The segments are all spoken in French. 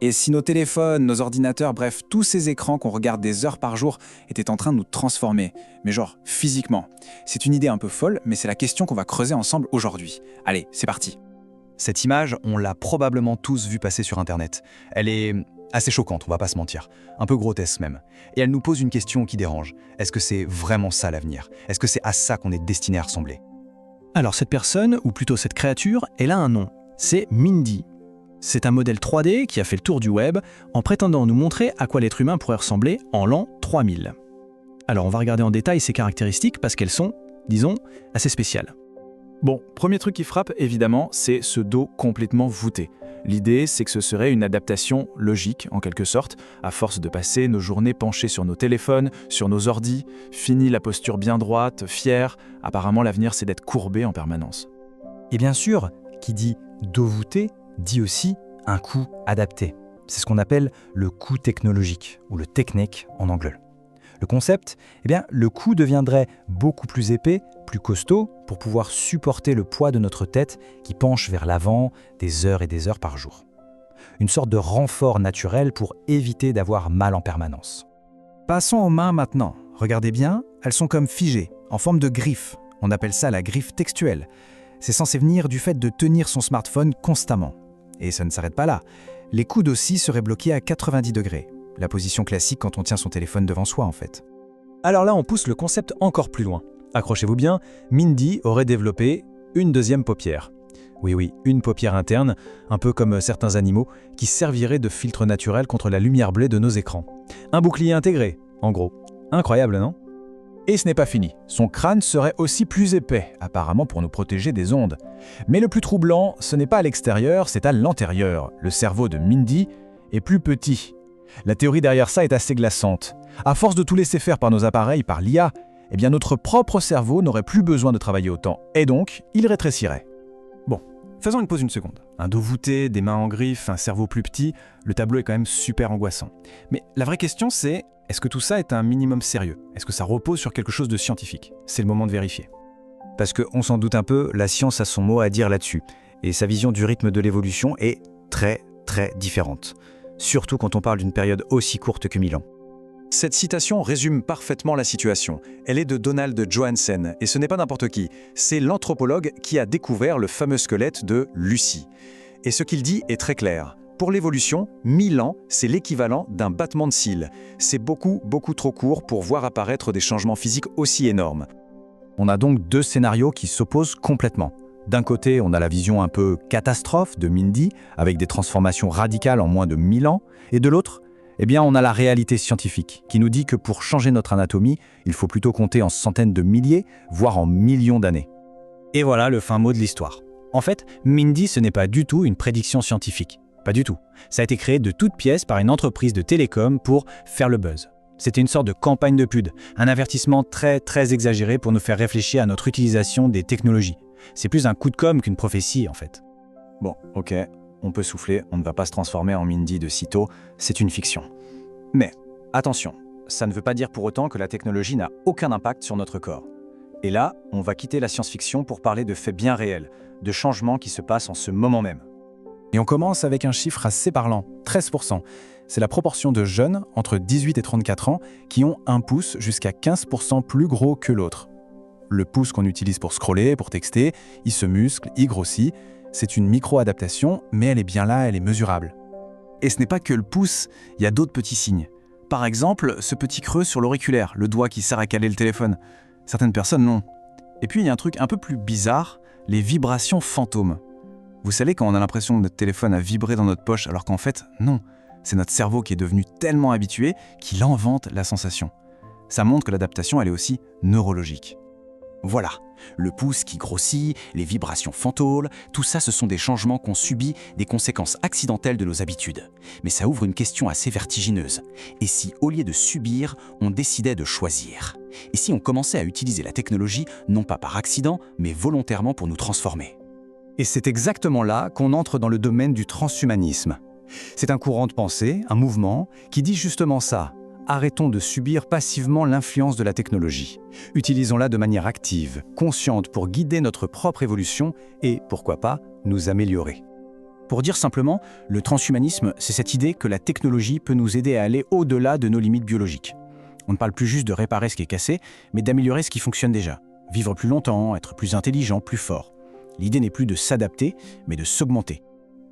Et si nos téléphones, nos ordinateurs, bref, tous ces écrans qu'on regarde des heures par jour étaient en train de nous transformer, mais genre physiquement? C'est une idée un peu folle, mais c'est la question qu'on va creuser ensemble aujourd'hui. Allez, c'est parti. Cette image, on l'a probablement tous vue passer sur Internet. Elle est assez choquante, on va pas se mentir. Un peu grotesque même. Et elle nous pose une question qui dérange. Est-ce que c'est vraiment ça l'avenir? Est-ce que c'est à ça qu'on est destiné à ressembler? Alors cette personne, ou plutôt cette créature, elle a un nom. C'est Mindy. C'est un modèle 3D qui a fait le tour du web en prétendant nous montrer à quoi l'être humain pourrait ressembler en l'an 3000. Alors on va regarder en détail ses caractéristiques parce qu'elles sont, disons, assez spéciales. Bon, premier truc qui frappe, évidemment, c'est ce dos complètement voûté. L'idée, c'est que ce serait une adaptation logique, en quelque sorte, à force de passer nos journées penchées sur nos téléphones, sur nos ordis, fini la posture bien droite, fière, apparemment l'avenir c'est d'être courbé en permanence. Et bien sûr, qui dit dos voûté, dit aussi un coût adapté. C'est ce qu'on appelle le coût technologique, ou le technique en anglais. Le concept, le cou deviendrait beaucoup plus épais, plus costaud, pour pouvoir supporter le poids de notre tête qui penche vers l'avant des heures et des heures par jour. Une sorte de renfort naturel pour éviter d'avoir mal en permanence. Passons aux mains maintenant. Regardez bien, elles sont comme figées, en forme de griffe. On appelle ça la griffe textuelle. C'est censé venir du fait de tenir son smartphone constamment. Et ça ne s'arrête pas là. Les coudes aussi seraient bloqués à 90 degrés. La position classique quand on tient son téléphone devant soi, en fait. Alors là, on pousse le concept encore plus loin. Accrochez-vous bien, Mindy aurait développé une deuxième paupière. Oui, une paupière interne, un peu comme certains animaux, qui servirait de filtre naturel contre la lumière bleue de nos écrans. Un bouclier intégré, en gros. Incroyable, non? Et ce n'est pas fini. Son crâne serait aussi plus épais, apparemment pour nous protéger des ondes. Mais le plus troublant, ce n'est pas à l'extérieur, c'est à l'intérieur. Le cerveau de Mindy est plus petit. La théorie derrière ça est assez glaçante. À force de tout laisser faire par nos appareils, par l'IA, notre propre cerveau n'aurait plus besoin de travailler autant, et donc, il rétrécirait. Bon, faisons une pause une seconde. Un dos voûté, des mains en griffe, un cerveau plus petit, le tableau est quand même super angoissant. Mais la vraie question c'est, est-ce que tout ça est un minimum sérieux? Est-ce que ça repose sur quelque chose de scientifique? C'est le moment de vérifier. Parce qu'on s'en doute un peu, la science a son mot à dire là-dessus. Et sa vision du rythme de l'évolution est très, très différente. Surtout quand on parle d'une période aussi courte que 1000 ans. Cette citation résume parfaitement la situation. Elle est de Donald Johansen, et ce n'est pas n'importe qui. C'est l'anthropologue qui a découvert le fameux squelette de Lucie. Et ce qu'il dit est très clair. Pour l'évolution, 1000 ans, c'est l'équivalent d'un battement de cils. C'est beaucoup, beaucoup trop court pour voir apparaître des changements physiques aussi énormes. On a donc deux scénarios qui s'opposent complètement. D'un côté, on a la vision un peu catastrophe de Mindy, avec des transformations radicales en moins de 1000 ans, et de l'autre, on a la réalité scientifique, qui nous dit que pour changer notre anatomie, il faut plutôt compter en centaines de milliers, voire en millions d'années. Et voilà le fin mot de l'histoire. En fait, Mindy, ce n'est pas du tout une prédiction scientifique. Pas du tout. Ça a été créé de toutes pièces par une entreprise de télécom pour faire le buzz. C'était une sorte de campagne de pub, un avertissement très très exagéré pour nous faire réfléchir à notre utilisation des technologies. C'est plus un coup de com' qu'une prophétie en fait. Bon, ok, on peut souffler, on ne va pas se transformer en Mindy de sitôt, c'est une fiction. Mais attention, ça ne veut pas dire pour autant que la technologie n'a aucun impact sur notre corps. Et là, on va quitter la science-fiction pour parler de faits bien réels, de changements qui se passent en ce moment même. Et on commence avec un chiffre assez parlant, 13%. C'est la proportion de jeunes entre 18 et 34 ans qui ont un pouce jusqu'à 15% plus gros que l'autre. Le pouce qu'on utilise pour scroller, pour texter, il se muscle, il grossit. C'est une micro-adaptation, mais elle est bien là, elle est mesurable. Et ce n'est pas que le pouce, il y a d'autres petits signes. Par exemple, ce petit creux sur l'auriculaire, le doigt qui sert à caler le téléphone. Certaines personnes l'ont. Et puis il y a un truc un peu plus bizarre, les vibrations fantômes. Vous savez quand on a l'impression que notre téléphone a vibré dans notre poche, alors qu'en fait, non. C'est notre cerveau qui est devenu tellement habitué qu'il invente la sensation. Ça montre que l'adaptation, elle est aussi neurologique. Voilà, le pouce qui grossit, les vibrations fantômes, tout ça ce sont des changements qu'on subit, des conséquences accidentelles de nos habitudes. Mais ça ouvre une question assez vertigineuse. Et si au lieu de subir, on décidait de choisir? Et si on commençait à utiliser la technologie, non pas par accident, mais volontairement pour nous transformer? Et c'est exactement là qu'on entre dans le domaine du transhumanisme. C'est un courant de pensée, un mouvement, qui dit justement ça. Arrêtons de subir passivement l'influence de la technologie. Utilisons-la de manière active, consciente pour guider notre propre évolution et, pourquoi pas, nous améliorer. Pour dire simplement, le transhumanisme, c'est cette idée que la technologie peut nous aider à aller au-delà de nos limites biologiques. On ne parle plus juste de réparer ce qui est cassé, mais d'améliorer ce qui fonctionne déjà. Vivre plus longtemps, être plus intelligent, plus fort. L'idée n'est plus de s'adapter, mais de s'augmenter.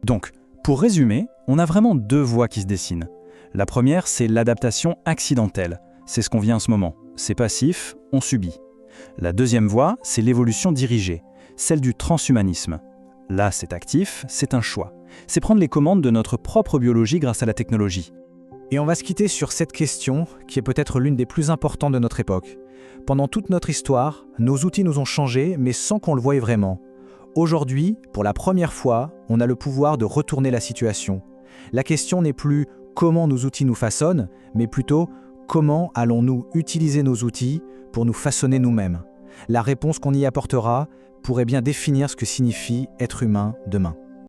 Donc, pour résumer, on a vraiment deux voies qui se dessinent. La première, c'est l'adaptation accidentelle. C'est ce qu'on vit en ce moment. C'est passif, on subit. La deuxième voie, c'est l'évolution dirigée, celle du transhumanisme. Là, c'est actif, c'est un choix. C'est prendre les commandes de notre propre biologie grâce à la technologie. Et on va se quitter sur cette question, qui est peut-être l'une des plus importantes de notre époque. Pendant toute notre histoire, nos outils nous ont changés, mais sans qu'on le voie vraiment. Aujourd'hui, pour la première fois, on a le pouvoir de retourner la situation. La question n'est plus comment nos outils nous façonnent, mais plutôt comment allons-nous utiliser nos outils pour nous façonner nous-mêmes. La réponse qu'on y apportera pourrait bien définir ce que signifie être humain demain.